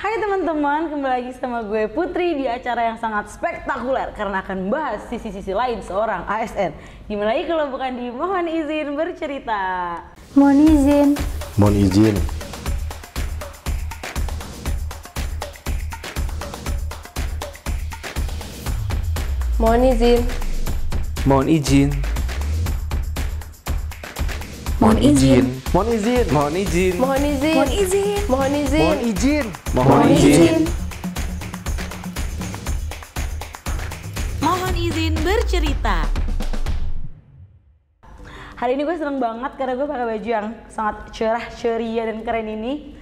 Hai teman-teman, kembali lagi sama gue Putri di acara yang sangat spektakuler karena akan membahas sisi-sisi lain seorang ASN. Gimana lagi kalau bukan di Mohon Izin Bercerita. Mohon izin. Mohon izin. Mohon izin. Mohon izin. Mohon izin. Mohon izin. Mohon izin. Mohon izin. Mohon izin. Mohon izin. Mohon izin. Mohon izin. Mohon Izin Bercerita. Hari ini gue seneng banget karena gue pakai baju yang sangat cerah, ceria, dan keren ini.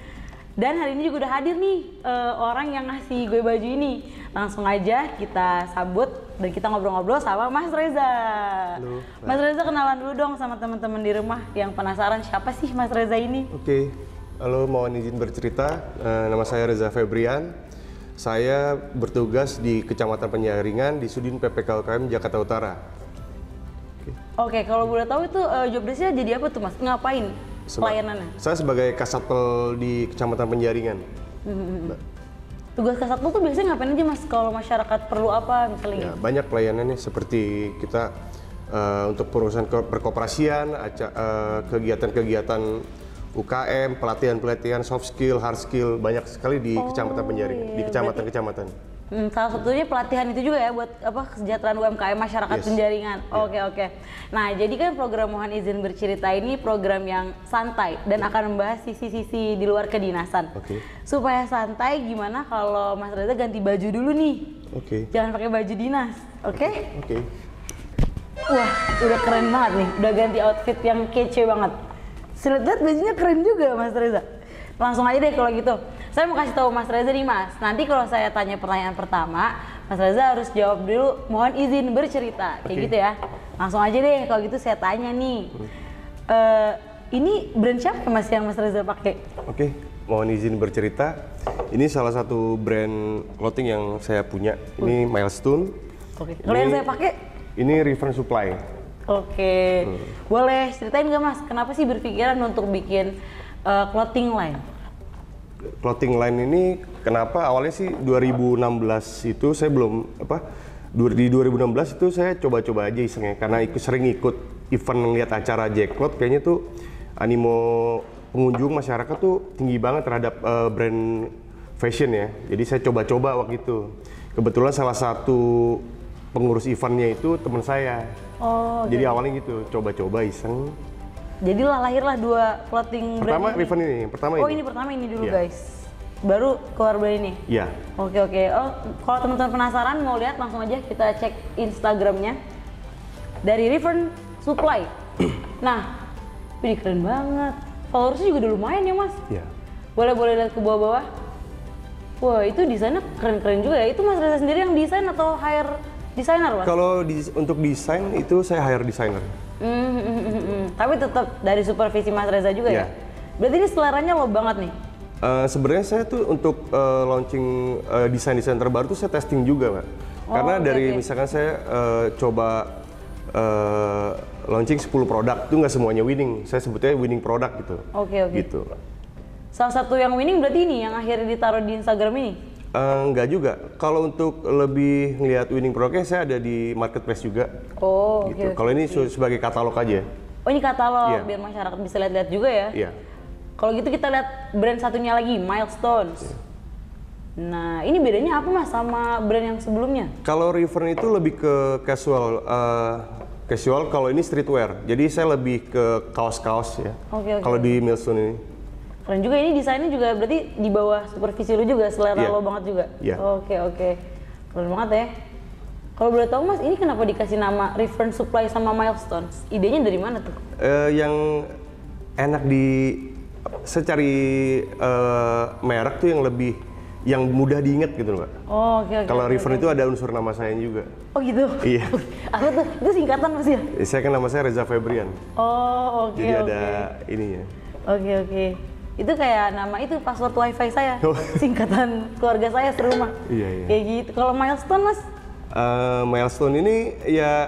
Dan hari ini juga udah hadir nih orang yang ngasih gue baju ini. Langsung aja kita sambut dan kita ngobrol-ngobrol sama Mas Reza. Halo, Mas Reza, kenalan dulu dong sama teman-teman di rumah yang penasaran siapa sih Mas Reza ini? Oke. Halo, mohon izin bercerita. Nama saya Reza Febrian. Saya bertugas di Kecamatan Penjaringan di Sudin PPK UKM Jakarta Utara. Oke, kalau boleh tahu itu job desk-nya jadi apa tuh Mas? Ngapain pelayanannya? Saya sebagai Kasatpol di Kecamatan Penjaringan. Tugas Kasatpol tuh biasanya ngapain aja Mas? Kalau masyarakat perlu apa misalnya? Ya, banyak pelayanannya seperti kita untuk perusahaan berkooperasian, kegiatan-kegiatan UKM, pelatihan-pelatihan soft skill, hard skill, banyak sekali di Kecamatan Penjaringan, iya, di kecamatan-kecamatan. Salah satunya pelatihan itu juga ya buat apa kesejahteraan UMKM masyarakat Yes. Penjaringan. Yeah. Oke. Nah, jadi kan program Mohon Izin Bercerita ini program yang santai dan akan membahas sisi-sisi di luar kedinasan. Oke. Supaya santai, gimana kalau Mas Reza ganti baju dulu nih? Oke. Jangan pakai baju dinas, oke? Oke. Wah, udah keren banget nih. Udah ganti outfit yang kece banget. Lihat bajunya keren juga Mas Reza. Langsung aja deh kalau gitu. Saya mau kasih tahu Mas Reza nih Mas. Nanti kalau saya tanya pertanyaan pertama, Mas Reza harus jawab dulu mohon izin bercerita. Kayak Oke. gitu ya. Langsung aja deh kalau gitu saya tanya nih. Ini brand siapa Mas yang Mas Reza pakai? Oke, mohon izin bercerita. Ini salah satu brand clothing yang saya punya. Ini Milestone. Oke. Kalau yang saya pakai? Ini River Supply. Oke. Boleh ceritain nggak Mas, kenapa sih berpikiran untuk bikin clothing line? Clothing line ini kenapa awalnya sih 2016 itu saya belum di 2016 itu saya coba-coba aja isengnya karena sering ikut event ngeliat acara Jackpot, kayaknya tuh animo pengunjung masyarakat tuh tinggi banget terhadap brand fashion ya. Jadi saya coba-coba waktu itu. Kebetulan salah satu pengurus eventnya itu teman saya. Oh, Jadi awalnya gitu, coba-coba iseng. jadi lahirlah dua clothing Pertama brand ini. Riven ini, yang pertama Oh, ini. ini pertama ini dulu Iya. guys. Baru keluar brand ini. Iya. Oke. Oh, kalau teman-teman penasaran mau lihat langsung aja kita cek Instagramnya dari River Supply. Nah, ini keren banget. Followersnya juga udah lumayan ya Mas. Iya. Boleh lihat ke bawah-bawah. Wah, itu desainnya keren-keren juga ya. Itu Mas Reza sendiri yang desain atau hire desainer Mas? Kalau untuk desain itu saya hire designer. Tapi tetap dari supervisi Mas Reza juga ya? Iya. Berarti ini seleranya lo banget nih? Sebenarnya saya tuh untuk launching desain-desain terbaru tuh saya testing juga, Mbak. Karena oke, dari oke. misalkan saya coba launching 10 produk itu nggak semuanya winning. Saya sebutnya winning product gitu. Oke. Gitu. Salah satu yang winning berarti ini yang akhirnya ditaruh di Instagram ini? Nggak juga. Kalau untuk lebih ngelihat winning produknya saya ada di marketplace juga. Oh, Gitu. oke. Kalau ini sebagai katalog aja. Oh, ini katalog Iya. biar masyarakat bisa lihat-lihat juga ya? Iya. Kalau gitu kita lihat brand satunya lagi, Milestones. Iya. Nah, ini bedanya apa Mas sama brand yang sebelumnya? Kalau River itu lebih ke casual. Casual, kalau ini streetwear. Jadi saya lebih ke kaos-kaos ya. Oke. Kalau di Milestone ini. Keren juga, ini desainnya juga berarti di bawah supervisi lu juga, selera Iya. lo banget juga? Iya. Oke. Keren banget ya. Kalau boleh tahu Mas, ini kenapa dikasih nama River Supply sama Milestones? Idenya dari mana tuh? Yang enak saya cari merek tuh yang mudah diingat gitu loh, Mbak. Oh, oke. Kalau River itu ada unsur nama saya juga. Oh gitu? Iya. Apa tuh? Itu singkatan Mas ya? Saya kan nama saya Reza Febrian. Oh, oke. Jadi ada ininya. Oke. Itu kayak nama itu password wifi saya. Oh. Singkatan keluarga saya serumah. Iya. Kayak gitu. Kalau Milestone Mas? Milestone ini ya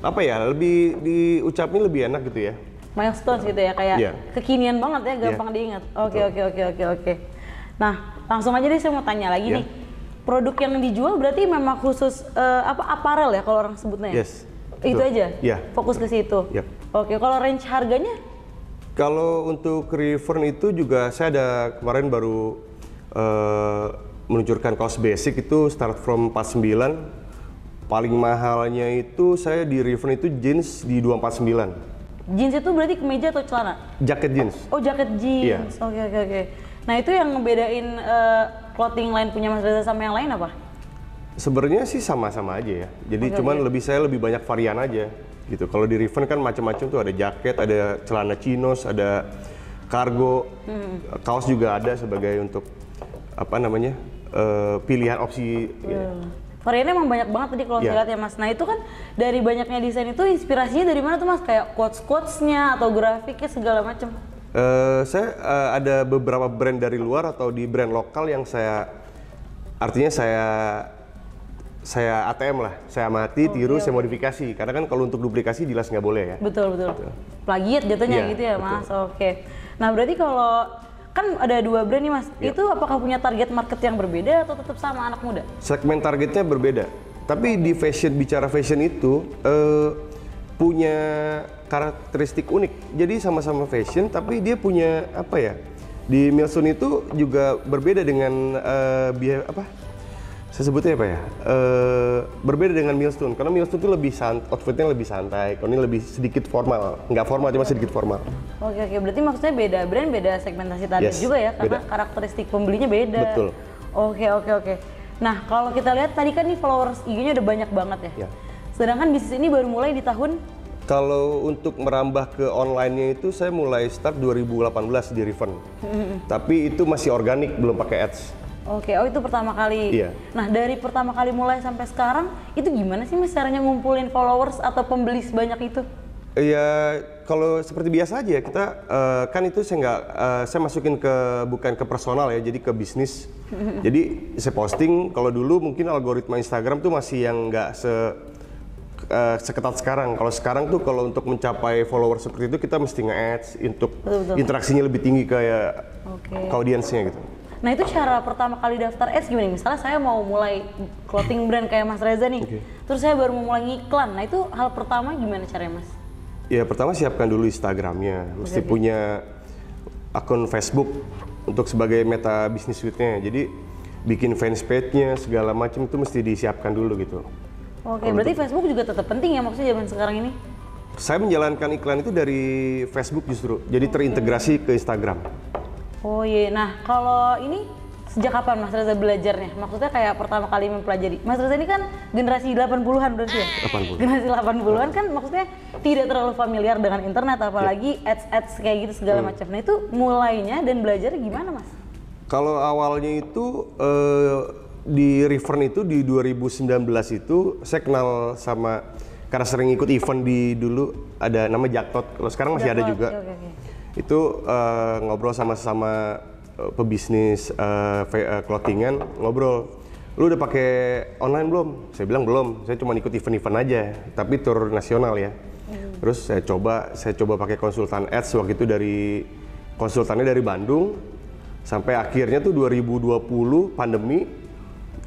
apa ya, lebih diucapin lebih enak gitu ya. Milestones gitu ya, kayak Iya. kekinian banget ya, gampang Iya. diingat. Oke. Nah, langsung aja deh saya mau tanya lagi Ya. nih. Produk yang dijual berarti memang khusus aparel ya kalau orang sebutnya? Yes. Itu betul. aja? Ya. Fokus ke situ? Yap. Oke, kalau range harganya? Kalau untuk Reefern itu juga saya ada kemarin baru meluncurkan kaos basic itu start from 49. Paling mahalnya itu saya di Reefern itu jeans di 249. Jeans itu berarti kemeja atau celana? Jaket jeans. Oh, jaket Iya. jeans. Oke. Nah, itu yang ngebedain clothing line punya Mas Reza sama yang lain apa? Sebenarnya sih sama-sama aja ya. Jadi Oke, cuman oke. saya lebih banyak varian aja gitu. Kalau di Reefern kan macam-macam tuh, ada jaket, ada celana chinos, ada cargo, kaos juga ada sebagai untuk apa namanya pilihan opsi. Ya. Variannya emang banyak banget tadi kalau Iya. saya lihat ya Mas. Nah, itu kan dari banyaknya desain itu inspirasinya dari mana tuh Mas? Kayak quotes-quotesnya atau grafiknya segala macam. Saya ada beberapa brand dari luar atau di brand lokal yang artinya saya ATM lah, saya amati, tiru, saya modifikasi. Karena kan kalau untuk duplikasi jelas nggak boleh ya. Betul. Plagiat jatuhnya Iya, gitu ya betul. Mas. Oke. Nah, berarti kalau kan ada 2 brand nih Mas. Iya. Itu apakah punya target market yang berbeda atau tetap sama anak muda? Segmen targetnya berbeda. Tapi di bicara fashion itu punya karakteristik unik. Jadi sama-sama fashion, tapi dia punya apa ya? Di Milestone itu juga berbeda dengan saya sebutnya apa ya? Berbeda dengan Milestone, karena Milestone itu outfitnya lebih santai, kalau ini lebih sedikit formal. Nggak formal, cuma sedikit formal. Oke, berarti maksudnya beda brand, beda segmentasi target Yes, juga ya, karena beda. karakteristik pembelinya beda. Betul. Oke. Nah, kalau kita lihat tadi kan nih followers IG-nya udah banyak banget ya. Ya. Sedangkan bisnis ini baru mulai di tahun Kalau untuk merambah ke online-nya itu saya mulai start 2018 di Reefern. Tapi itu masih organik, belum pakai ads. Oke, itu pertama kali. Iya. Nah, dari pertama kali mulai sampai sekarang, itu gimana sih Mas caranya ngumpulin followers atau pembeli sebanyak itu? Ya, kalau seperti biasa aja kita kan itu saya masukin bukan ke personal ya, jadi ke bisnis. Jadi saya posting. Kalau dulu mungkin algoritma Instagram tuh masih yang nggak seketat sekarang. Kalau sekarang tuh kalau untuk mencapai followers seperti itu kita mesti nge-ads untuk Betul. interaksinya lebih tinggi kayak Oke. ke audiensnya gitu. Nah, itu cara pertama kali daftar ads gimana? Misalnya saya mau mulai clothing brand kayak Mas Reza nih, Oke. terus saya baru mau mulai ngiklan. Nah, itu hal pertama gimana caranya Mas? Ya pertama siapkan dulu Instagramnya, mesti punya akun Facebook untuk sebagai meta bisnis suite-nya. Jadi bikin fanspage-nya segala macam itu mesti disiapkan dulu gitu. Oke, berarti Facebook juga tetap penting ya maksudnya zaman sekarang ini? Saya menjalankan iklan itu dari Facebook justru, jadi terintegrasi ke Instagram. Oh iya, nah kalau ini sejak kapan Mas Reza belajarnya? Maksudnya kayak pertama kali mempelajari. Mas Reza ini kan generasi 80-an berarti ya? 80. Generasi 80-an kan maksudnya tidak terlalu familiar dengan internet, apalagi ads-ads kayak gitu segala macam. Nah itu mulainya dan belajarnya gimana Mas? Kalau awalnya itu di Reefern itu di 2019 itu saya kenal sama, karena sering ikut event dulu ada nama Jaktot, kalau sekarang masih ada juga. Oke. Itu ngobrol sama pebisnis clothingan, ngobrol, lu udah pakai online belum? Saya bilang belum, saya cuma ikut event-event aja, tapi tur nasional ya. Terus saya coba pakai konsultan ads, waktu itu konsultannya dari Bandung, sampai akhirnya tuh 2020 pandemi.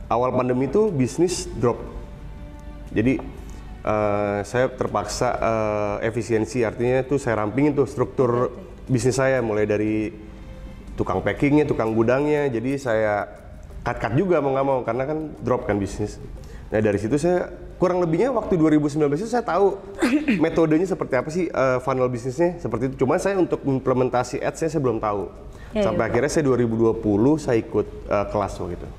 Awal pandemi itu bisnis drop. Jadi saya terpaksa efisiensi, artinya tuh saya rampingin tuh struktur bisnis saya, mulai dari tukang packingnya, tukang gudangnya. Jadi saya cut juga mau nggak mau, karena kan drop kan bisnis. Nah dari situ saya kurang lebihnya waktu 2019 itu saya tahu metodenya seperti apa sih, funnel bisnisnya seperti itu. Cuma saya untuk implementasi ads saya belum tahu. Sampai akhirnya saya 2020 saya ikut kelas waktu itu.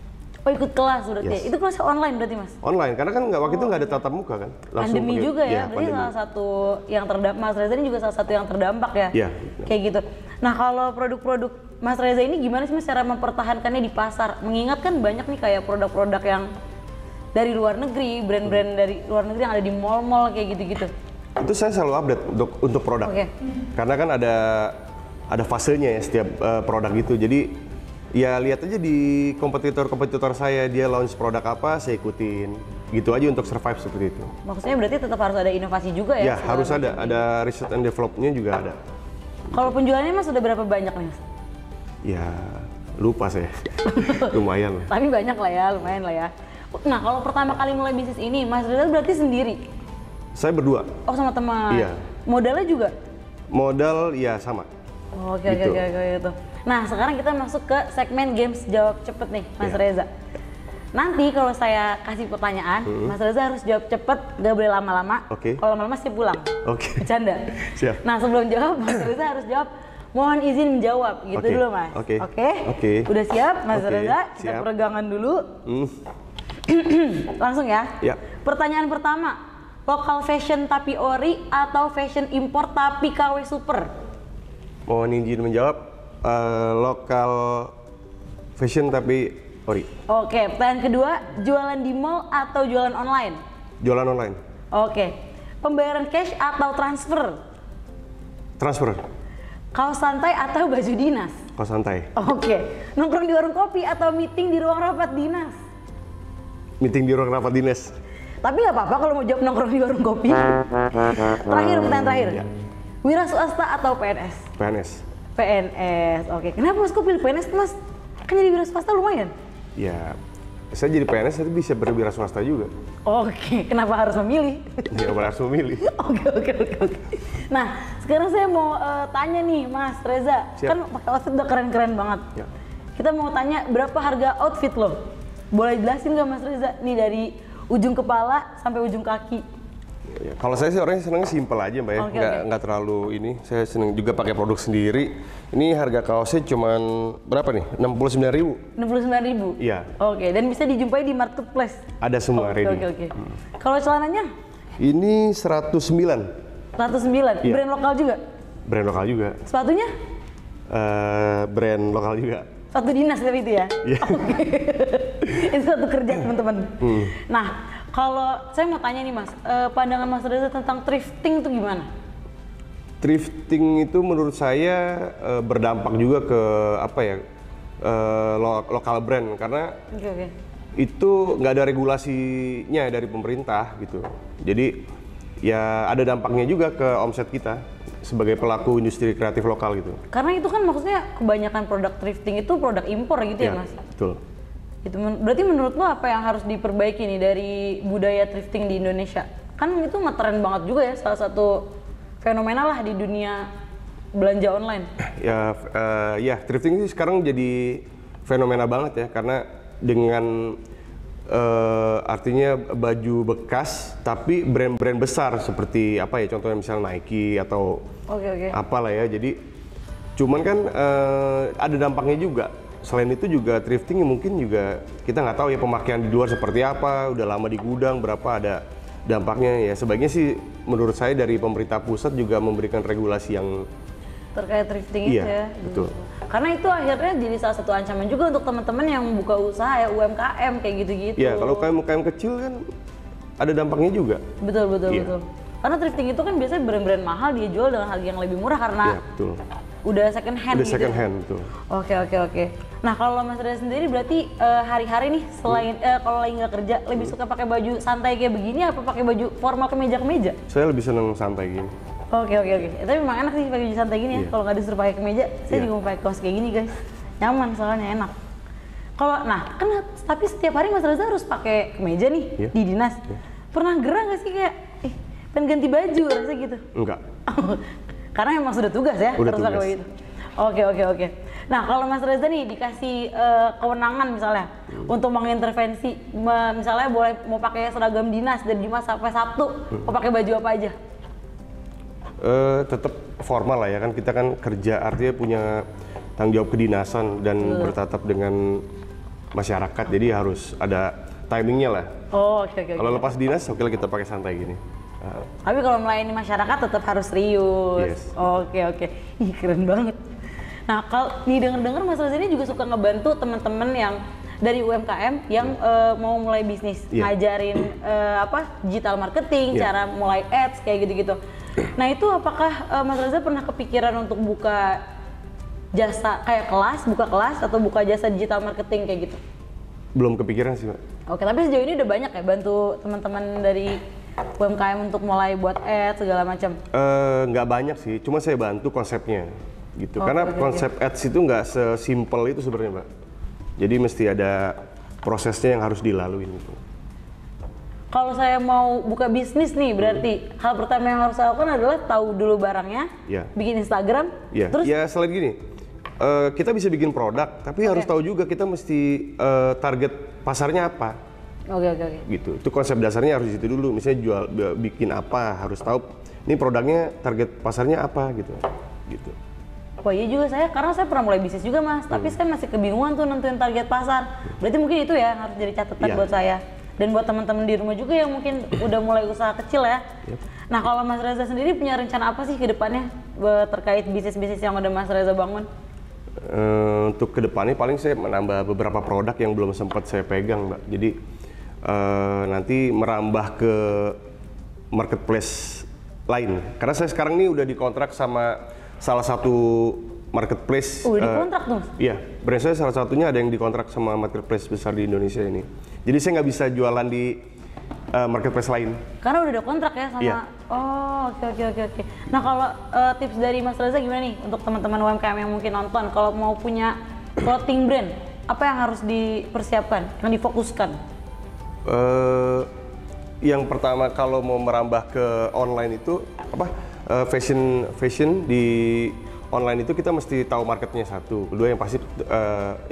Oh ikut kelas berarti ya? Yes. Itu kelasnya online berarti Mas? Online, karena kan waktu itu nggak ada tatap muka kan. Pandemi pakai- juga ya, Iya, berarti pandemi. salah satu yang terdampak, Mas Reza ini juga salah satu yang terdampak ya? Iya. Kayak gitu. Nah kalau produk-produk Mas Reza ini gimana sih Mas cara mempertahankannya di pasar? Mengingat kan banyak nih kayak produk-produk yang dari luar negeri, brand-brand dari luar negeri yang ada di mall-mall kayak gitu-gitu. Itu saya selalu update untuk produk. Oke. Karena kan ada fasenya ya setiap produk gitu. Jadi ya lihat aja di kompetitor saya, dia launch produk apa, saya ikutin. Gitu aja untuk survive seperti itu. Maksudnya berarti tetap harus ada inovasi juga ya? Ya segala harus macam. ada research and development-nya juga ada. Kalau penjualannya Mas udah berapa banyak nih Mas? Ya Lupa saya. Lumayan lah. Tapi banyak lah ya, lumayan lah ya. Nah, kalau pertama kali mulai bisnis ini, Mas Reza berarti sendiri? Saya berdua. Oh, sama teman? Iya. Modalnya juga? Modal ya sama. Oke, Gitu. gitu. Nah, sekarang kita masuk ke segmen games jawab cepet nih, Mas Iya. Reza. Nanti kalau saya kasih pertanyaan, Mas Reza harus jawab cepet, gak boleh lama-lama. Oke. Kalau lama-lama saya pulang. Oke. Bercanda. Siap. Nah, sebelum jawab, Mas Reza harus jawab. Mohon izin menjawab, gitu Oke. dulu, Mas. Oke. Oke. Udah siap, Mas Oke, Reza? Kita siap. peregangan dulu. Hmm. Langsung ya. Ya. Pertanyaan pertama, lokal fashion tapi ori atau fashion import tapi KW super? Mohon izin menjawab. Lokal fashion tapi ori. Oke, pertanyaan kedua, jualan di mall atau jualan online? Jualan online. Oke, pembayaran cash atau transfer? Transfer. Kaos santai atau baju dinas? Kos santai. Oke, nongkrong di warung kopi atau meeting di ruang rapat dinas? Meeting di ruang rapat dinas. Tapi nggak apa-apa kalau mau jawab nongkrong di warung kopi. Terakhir, pertanyaan terakhir. Ya. Wira swasta atau PNS? PNS. PNS, oke. Kenapa Mas kok pilih PNS, Mas? Kan jadi wira swasta lumayan. Ya, saya jadi PNS tapi bisa berwira swasta juga. Oke, kenapa harus memilih? Ya, harus memilih. Oke. Nah, sekarang saya mau tanya nih, Mas Reza. Siap. Kan pakai outfit udah keren-keren banget. Ya. Kita mau tanya berapa harga outfit lo? Boleh jelasin nggak Mas Reza? Nih dari ujung kepala sampai ujung kaki. Ya, kalau saya sih orangnya senangnya simpel aja Mbak ya, Oke, nggak terlalu ini. Saya seneng juga pakai produk sendiri. Ini harga kaosnya cuman berapa nih? 69.000. 69.000? Iya. Oke, dan bisa dijumpai di marketplace? Ada semua ready. Oke. Kalau celananya? Ini 109. 109? Iya. Brand lokal juga? Brand lokal juga. Sepatunya? Brand lokal juga. Satu dinas tapi itu ya? Iya. Oke. Itu satu kerja teman-teman. Nah, kalau saya mau tanya nih Mas, pandangan Mas Reza tentang thrifting itu gimana? Thrifting itu menurut saya berdampak juga ke apa ya, lokal brand karena Oke. itu nggak ada regulasinya dari pemerintah gitu. Jadi ya ada dampaknya juga ke omset kita sebagai pelaku industri kreatif lokal gitu. Karena itu kan maksudnya kebanyakan produk thrifting itu produk impor gitu ya Mas? Betul. Itu berarti menurut lo apa yang harus diperbaiki nih dari budaya thrifting di Indonesia? Kan itu ngetren banget juga ya, salah satu fenomena lah di dunia belanja online. Ya thrifting ini sekarang jadi fenomena banget ya karena dengan artinya baju bekas tapi brand-brand besar seperti apa ya contohnya misalnya Nike atau Oke. apalah ya. Jadi cuman kan ada dampaknya juga. Selain itu juga thrifting mungkin juga kita nggak tahu ya pemakaian di luar seperti apa, udah lama di gudang berapa, ada dampaknya ya. Sebaiknya sih menurut saya dari pemerintah pusat juga memberikan regulasi yang Terkait thrifting itu ya. Betul. Karena itu akhirnya jadi salah satu ancaman juga untuk teman-teman yang buka usaha ya UMKM kayak gitu-gitu. Ya kalau UMKM kecil kan ada dampaknya juga. Betul. Iya. Karena thrifting itu kan biasanya brand-brand mahal dia jual dengan harga yang lebih murah karena Iya betul. udah second hand Udah gitu. second hand betul. Oke. Nah kalau Mas Reza sendiri berarti hari-hari nih selain kalau lagi nggak kerja lebih suka pakai baju santai kayak begini apa pakai baju formal kemeja? Saya lebih seneng santai gini. Oke. Tapi memang enak sih pakai baju santai gini ya. Iya. Kalau nggak disuruh pakai kemeja, saya Iya. juga mau pakai kaos kayak gini guys. Nyaman soalnya enak. Kalau kan tapi setiap hari Mas Reza harus pakai kemeja nih Iya. di dinas. Iya. Pernah gerah nggak sih kayak pengen ganti baju rasa gitu? Enggak. Karena memang sudah tugas ya Udah harus pakai tugas. begitu. Oke. Nah kalau Mas Reza nih dikasih kewenangan misalnya untuk mengintervensi, misalnya mau pakai seragam dinas dari Jumat sampai Sabtu, mau pakai baju apa aja? Tetap formal lah ya kan, kita kan kerja artinya punya tanggung jawab kedinasan dan bertatap dengan masyarakat, jadi harus ada timingnya lah. Oh oke. Kalau lepas dinas oke lah kita pakai santai gini. Tapi kalau melayani masyarakat tetap harus serius. Yes. Oke. Ih keren banget. Nah kalau didengar-dengar Mas Reza ini juga suka ngebantu teman-teman yang dari UMKM yang mau mulai bisnis, Iya. ngajarin digital marketing, Iya. cara mulai ads kayak gitu-gitu. Nah itu apakah Mas Reza pernah kepikiran untuk buka jasa kayak buka kelas atau buka jasa digital marketing kayak gitu? Belum kepikiran sih Mbak. Oke, tapi sejauh ini udah banyak ya bantu teman-teman dari UMKM untuk mulai buat ads segala macam. Nggak banyak sih, cuma saya bantu konsepnya. gitu. Karena konsep ads itu nggak sesimpel itu sebenarnya, Mbak. Jadi mesti ada prosesnya yang harus dilalui gitu. Kalau saya mau buka bisnis nih, berarti hal pertama yang harus saya lakukan adalah tahu dulu barangnya, bikin Instagram, terus ya selain gini, kita bisa bikin produk, tapi harus tahu juga kita mesti target pasarnya apa. Oke. Gitu. Itu konsep dasarnya harus itu dulu. Misalnya bikin apa, harus tahu ini produknya target pasarnya apa gitu. Gitu. Wah iya juga karena saya pernah mulai bisnis juga Mas, tapi saya masih kebingungan tuh nentuin target pasar. Berarti mungkin itu ya yang harus jadi catatan buat saya. Dan buat teman-teman di rumah juga yang mungkin udah mulai usaha kecil ya. Nah kalau Mas Reza sendiri punya rencana apa sih ke depannya terkait bisnis-bisnis yang udah Mas Reza bangun? Untuk ke depannya paling saya menambah beberapa produk yang belum sempat saya pegang, Mbak. Jadi nanti merambah ke marketplace lain. Karena saya sekarang ini udah dikontrak sama salah satu marketplace. Dikontrak tuh? Iya, brand saya salah satunya ada yang dikontrak sama marketplace besar di Indonesia ini. Jadi saya nggak bisa jualan di marketplace lain. Karena udah ada kontrak ya sama. Iya. Oh, oke. Nah kalau tips dari Mas Reza gimana nih untuk teman-teman UMKM yang mungkin nonton, kalau mau punya clothing brand, apa yang harus dipersiapkan, yang difokuskan? Yang pertama kalau mau merambah ke online itu fashion di online itu kita mesti tahu marketnya satu. Kedua yang pasti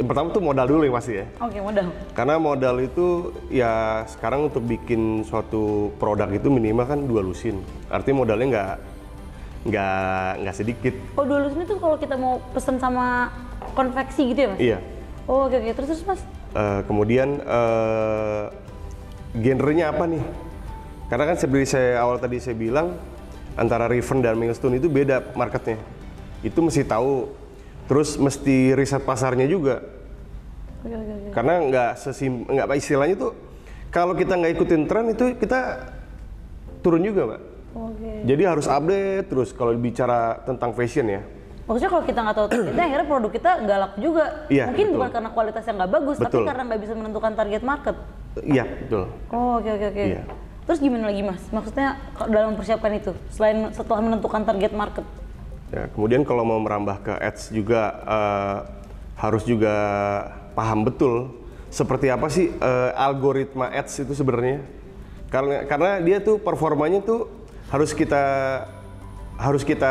yang pertama tuh modal dulu yang pasti ya. Oke, modal. Karena modal itu ya sekarang untuk bikin suatu produk itu minimal kan 2 lusin. Artinya modalnya nggak sedikit. Oh 2 lusin itu kalau kita mau pesen sama konveksi gitu ya Mas? Iya. Oh oke. Terus Mas? Kemudian genrenya apa nih? Karena kan seperti awal tadi saya bilang antara Riven dan Milestone itu beda marketnya. Itu mesti tahu, terus mesti riset pasarnya juga. Oke. Karena nggak istilahnya tuh kalau kita nggak ikutin tren itu kita turun juga, Mbak. Oke. Jadi harus update terus kalau bicara tentang fashion ya. Maksudnya kalau kita nggak tahu targetnya, akhirnya produk kita nggak laku juga. Iya, mungkin betul. bukan karena kualitasnya nggak bagus, tapi karena nggak bisa menentukan target market. Iya, betul. Oh, oke. Iya. Terus gimana lagi Mas? Maksudnya dalam mempersiapkan itu, selain setelah menentukan target market? Ya, kemudian kalau mau merambah ke ads juga harus juga paham betul seperti apa sih algoritma ads itu sebenarnya. Karena dia tuh performanya tuh harus kita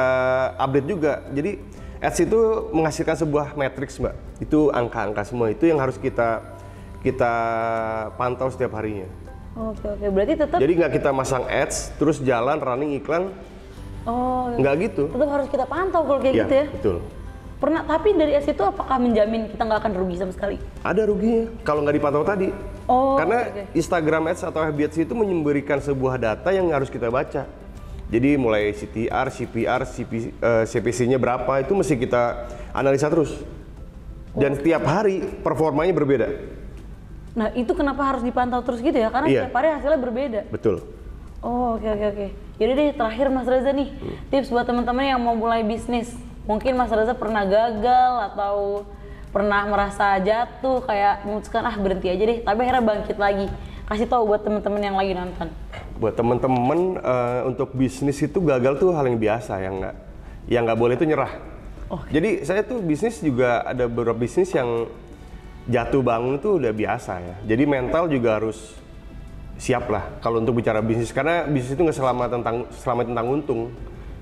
update juga. Jadi ads itu menghasilkan sebuah matriks, Mbak. Itu angka-angka semua itu yang harus kita pantau setiap harinya. Oke. Berarti tetap. Jadi nggak kita masang ads terus jalan running iklan. Oh. Nggak gitu. Tetap harus kita pantau kalau kayak gitu ya. Betul. Tapi dari ads itu apakah menjamin kita nggak akan rugi sama sekali? Ada ruginya kalau nggak dipantau tadi. Oh. Karena oke. Instagram Ads atau FB Ads itu memberikan sebuah data yang harus kita baca. Jadi mulai CTR, CPR, CPC-nya berapa itu mesti kita analisa terus. Dan setiap hari performanya berbeda. Nah itu kenapa harus dipantau terus gitu ya? Karena setiap hari hasilnya berbeda. Betul. Oh oke. Jadi deh terakhir Mas Reza nih, tips buat teman-teman yang mau mulai bisnis. Mungkin Mas Reza pernah gagal atau pernah merasa jatuh kayak memutuskan berhenti aja deh, tapi akhirnya bangkit lagi. Kasih tahu buat teman-teman yang lagi nonton. Buat teman-teman untuk bisnis itu gagal tuh hal yang biasa, yang nggak boleh itu nyerah. Jadi saya tuh bisnis juga ada beberapa bisnis yang jatuh bangun tuh udah biasa ya. Jadi mental juga harus siap lah kalau untuk bicara bisnis, karena bisnis itu nggak selama tentang untung,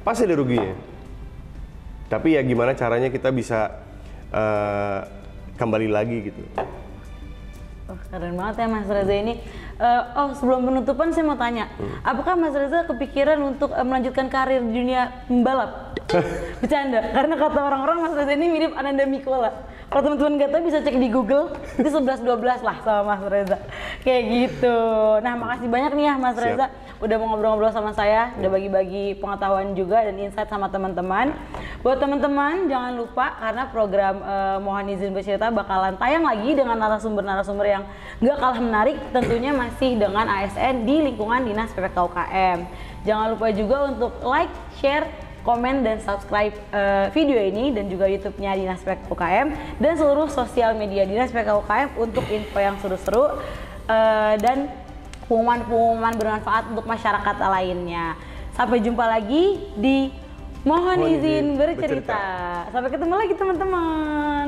pasti ada ruginya. Tapi ya gimana caranya kita bisa kembali lagi gitu. Keren banget ya Mas Reza ini. Sebelum penutupan saya mau tanya, apakah Mas Reza kepikiran untuk melanjutkan karir di dunia membalap? Bercanda, karena kata orang-orang Mas Reza ini mirip Ananda Mikola. Kalau teman-teman nggak tahu bisa cek di Google, itu 11-12 lah sama Mas Reza. Kayak gitu. Nah makasih banyak nih ya Mas Reza, udah mau ngobrol-ngobrol sama saya, udah bagi-bagi pengetahuan juga dan insight sama teman-teman. Buat teman-teman jangan lupa karena program Mohon Izin Bercerita bakalan tayang lagi dengan narasumber-narasumber yang nggak kalah menarik, tentunya masih dengan ASN di lingkungan Dinas PPK UKM. Jangan lupa juga untuk like, share, komen, dan subscribe video ini dan juga YouTube-nya Dinas PPK UKM dan seluruh sosial media Dinas PPK UKM untuk info yang seru-seru dan pengumuman-pengumuman bermanfaat untuk masyarakat lainnya. Sampai jumpa lagi di Mohon Mohon izin izin bercerita. bercerita. Sampai ketemu lagi teman-teman.